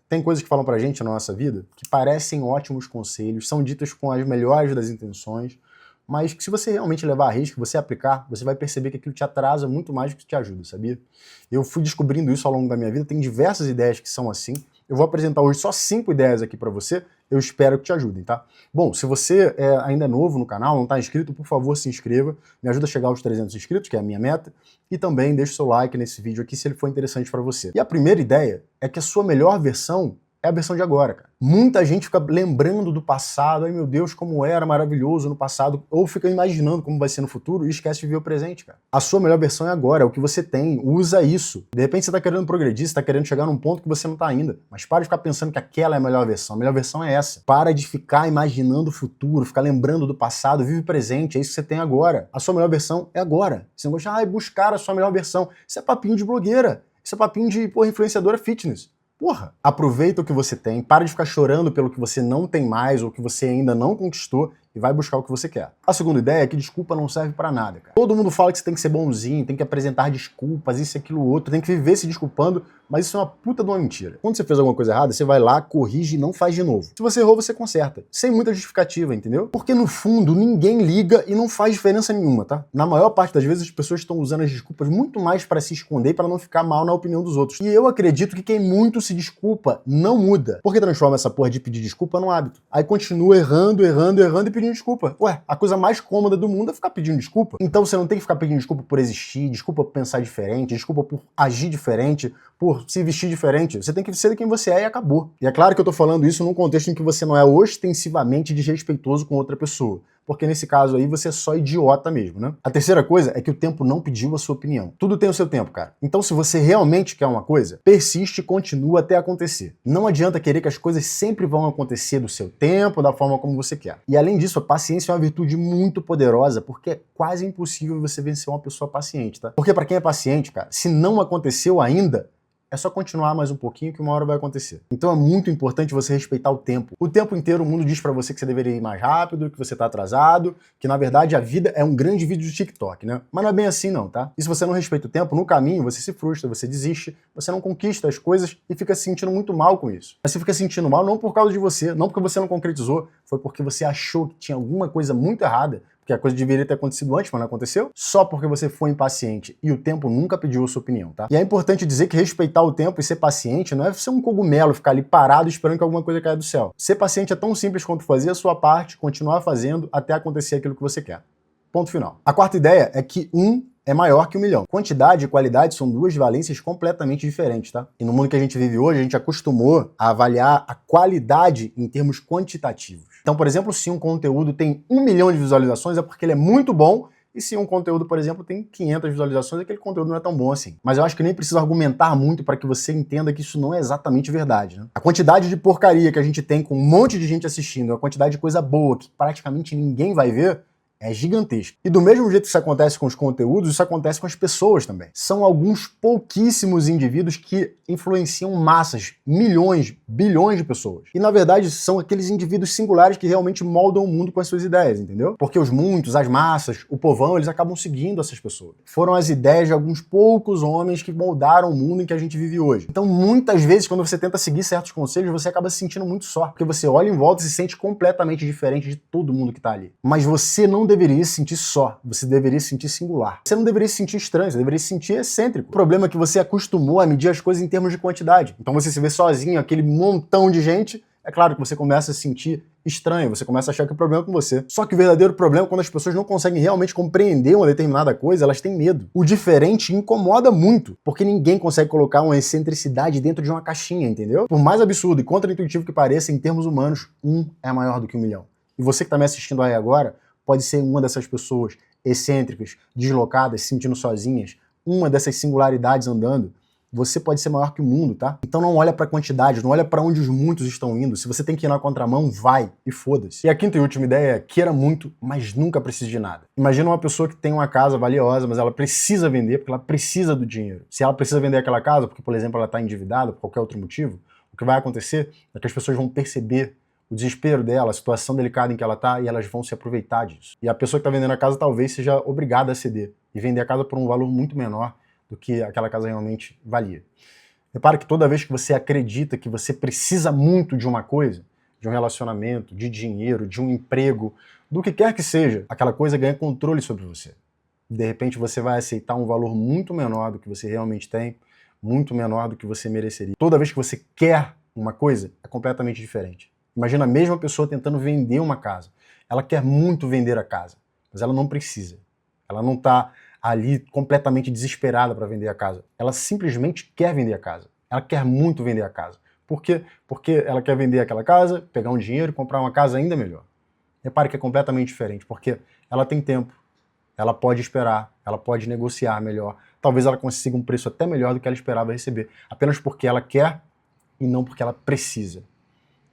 Tem coisas que falam pra gente na nossa vida que parecem ótimos conselhos, são ditas com as melhores das intenções, mas que se você realmente levar a risco, você aplicar, você vai perceber que aquilo te atrasa muito mais do que te ajuda, sabia? Eu fui descobrindo isso ao longo da minha vida, tem diversas ideias que são assim. Eu vou apresentar hoje só 5 ideias aqui pra você, eu espero que te ajudem, tá? Bom, se você ainda é novo no canal, não está inscrito, por favor se inscreva, me ajuda a chegar aos 300 inscritos, que é a minha meta, e também deixa o seu like nesse vídeo aqui se ele for interessante pra você. E a primeira ideia é que a sua melhor versão é a versão de agora, cara. Muita gente fica lembrando do passado, ai meu Deus, como era maravilhoso no passado, ou fica imaginando como vai ser no futuro e esquece de viver o presente, cara. A sua melhor versão é agora, é o que você tem, usa isso. De repente você tá querendo progredir, você tá querendo chegar num ponto que você não tá ainda, mas para de ficar pensando que aquela é a melhor versão é essa. Para de ficar imaginando o futuro, ficar lembrando do passado, vive o presente, é isso que você tem agora. A sua melhor versão é agora. Você não gosta, buscar a sua melhor versão. Isso é papinho de blogueira, isso é papinho de, influenciadora fitness. Porra, aproveita o que você tem, para de ficar chorando pelo que você não tem mais ou que você ainda não conquistou e vai buscar o que você quer. A segunda ideia é que desculpa não serve pra nada, cara. Todo mundo fala que você tem que ser bonzinho, tem que apresentar desculpas, isso, aquilo, outro, tem que viver se desculpando, mas isso é uma puta de uma mentira. Quando você fez alguma coisa errada, você vai lá, corrige e não faz de novo. Se você errou, você conserta. Sem muita justificativa, entendeu? Porque no fundo, ninguém liga e não faz diferença nenhuma, tá? Na maior parte das vezes, as pessoas estão usando as desculpas muito mais pra se esconder e pra não ficar mal na opinião dos outros. E eu acredito que quem muito se desculpa não muda. Porque transforma essa porra de pedir desculpa num hábito. Aí continua errando e pedindo desculpa. Ué, a coisa mais cômoda do mundo é ficar pedindo desculpa. Então você não tem que ficar pedindo desculpa por existir, desculpa por pensar diferente, desculpa por agir diferente, por se vestir diferente. Você tem que ser quem você é e acabou. E é claro que eu tô falando isso num contexto em que você não é ostensivamente desrespeitoso com outra pessoa. Porque nesse caso aí você é só idiota mesmo, né? A terceira coisa é que o tempo não pediu a sua opinião. Tudo tem o seu tempo, cara. Então se você realmente quer uma coisa, persiste e continua até acontecer. Não adianta querer que as coisas sempre vão acontecer do seu tempo, da forma como você quer. E além disso, a paciência é uma virtude muito poderosa, porque é quase impossível você vencer uma pessoa paciente, tá? Porque pra quem é paciente, cara, se não aconteceu ainda, é só continuar mais um pouquinho que uma hora vai acontecer. Então é muito importante você respeitar o tempo. O tempo inteiro o mundo diz pra você que você deveria ir mais rápido, que você tá atrasado, que na verdade a vida é um grande vídeo de TikTok, né? Mas não é bem assim não, tá? E se você não respeita o tempo, no caminho você se frustra, você desiste, você não conquista as coisas e fica se sentindo muito mal com isso. Mas você fica se sentindo mal não por causa de você, não porque você não concretizou, foi porque você achou que tinha alguma coisa muito errada, que a coisa deveria ter acontecido antes, mas não aconteceu, só porque você foi impaciente e o tempo nunca pediu a sua opinião, tá? E é importante dizer que respeitar o tempo e ser paciente não é ser um cogumelo, ficar ali parado esperando que alguma coisa caia do céu. Ser paciente é tão simples quanto fazer a sua parte, continuar fazendo até acontecer aquilo que você quer. Ponto final. A quarta ideia é que é maior que 1 milhão. Quantidade e qualidade são duas valências completamente diferentes, tá? E no mundo que a gente vive hoje, a gente acostumou a avaliar a qualidade em termos quantitativos. Então, por exemplo, se um conteúdo tem 1 milhão de visualizações é porque ele é muito bom, e se um conteúdo, por exemplo, tem 500 visualizações, aquele conteúdo não é tão bom assim. Mas eu acho que nem preciso argumentar muito para que você entenda que isso não é exatamente verdade, né? A quantidade de porcaria que a gente tem com um monte de gente assistindo, a quantidade de coisa boa que praticamente ninguém vai ver, é gigantesco. E do mesmo jeito que isso acontece com os conteúdos, isso acontece com as pessoas também. São alguns pouquíssimos indivíduos que influenciam massas, milhões, bilhões de pessoas. E na verdade são aqueles indivíduos singulares que realmente moldam o mundo com as suas ideias, entendeu? Porque os muitos, as massas, o povão, eles acabam seguindo essas pessoas. Foram as ideias de alguns poucos homens que moldaram o mundo em que a gente vive hoje. Então muitas vezes quando você tenta seguir certos conselhos, você acaba se sentindo muito só. Porque você olha em volta e se sente completamente diferente de todo mundo que tá ali. Mas você não deveria se sentir só, você deveria se sentir singular. Você não deveria se sentir estranho, você deveria se sentir excêntrico. O problema é que você acostumou a medir as coisas em termos de quantidade. Então você se vê sozinho, aquele montão de gente, é claro que você começa a se sentir estranho, você começa a achar que o problema é com você. Só que o verdadeiro problema é quando as pessoas não conseguem realmente compreender uma determinada coisa, elas têm medo. O diferente incomoda muito, porque ninguém consegue colocar uma excentricidade dentro de uma caixinha, entendeu? Por mais absurdo e contra-intuitivo que pareça, em termos humanos, é maior do que 1 milhão. E você que tá me assistindo aí agora, pode ser uma dessas pessoas excêntricas, deslocadas, se sentindo sozinhas, uma dessas singularidades andando. Você pode ser maior que o mundo, tá? Então não olha pra quantidade, não olha pra onde os muitos estão indo. Se você tem que ir na contramão, vai e foda-se. E a quinta e última ideia é: queira muito, mas nunca precise de nada. Imagina uma pessoa que tem uma casa valiosa, mas ela precisa vender porque ela precisa do dinheiro. Se ela precisa vender aquela casa porque, por exemplo, ela está endividada por qualquer outro motivo, o que vai acontecer é que as pessoas vão perceber o desespero dela, a situação delicada em que ela tá, e elas vão se aproveitar disso. E a pessoa que tá vendendo a casa talvez seja obrigada a ceder e vender a casa por um valor muito menor do que aquela casa realmente valia. Repara que toda vez que você acredita que você precisa muito de uma coisa, de um relacionamento, de dinheiro, de um emprego, do que quer que seja, aquela coisa ganha controle sobre você. De repente você vai aceitar um valor muito menor do que você realmente tem, muito menor do que você mereceria. Toda vez que você quer uma coisa, é completamente diferente. Imagina a mesma pessoa tentando vender uma casa. Ela quer muito vender a casa, mas ela não precisa. Ela não está ali completamente desesperada para vender a casa. Ela simplesmente quer vender a casa. Ela quer muito vender a casa. Por quê? Porque ela quer vender aquela casa, pegar um dinheiro e comprar uma casa ainda melhor. Repare que é completamente diferente, porque ela tem tempo, ela pode esperar, ela pode negociar melhor. Talvez ela consiga um preço até melhor do que ela esperava receber, apenas porque ela quer e não porque ela precisa.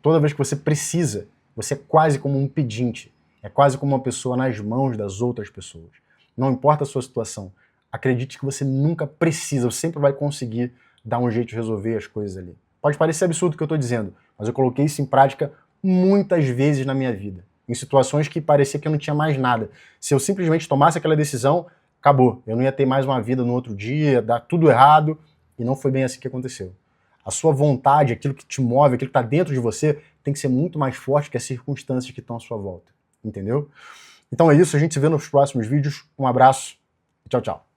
Toda vez que você precisa, você é quase como um pedinte, é quase como uma pessoa nas mãos das outras pessoas. Não importa a sua situação, acredite que você nunca precisa, você sempre vai conseguir dar um jeito de resolver as coisas ali. Pode parecer absurdo o que eu estou dizendo, mas eu coloquei isso em prática muitas vezes na minha vida, em situações que parecia que eu não tinha mais nada. Se eu simplesmente tomasse aquela decisão, acabou. Eu não ia ter mais uma vida no outro dia, ia dar tudo errado, e não foi bem assim que aconteceu. A sua vontade, aquilo que te move, aquilo que está dentro de você, tem que ser muito mais forte que as circunstâncias que estão à sua volta. Entendeu? Então é isso, a gente se vê nos próximos vídeos. Um abraço e tchau, tchau.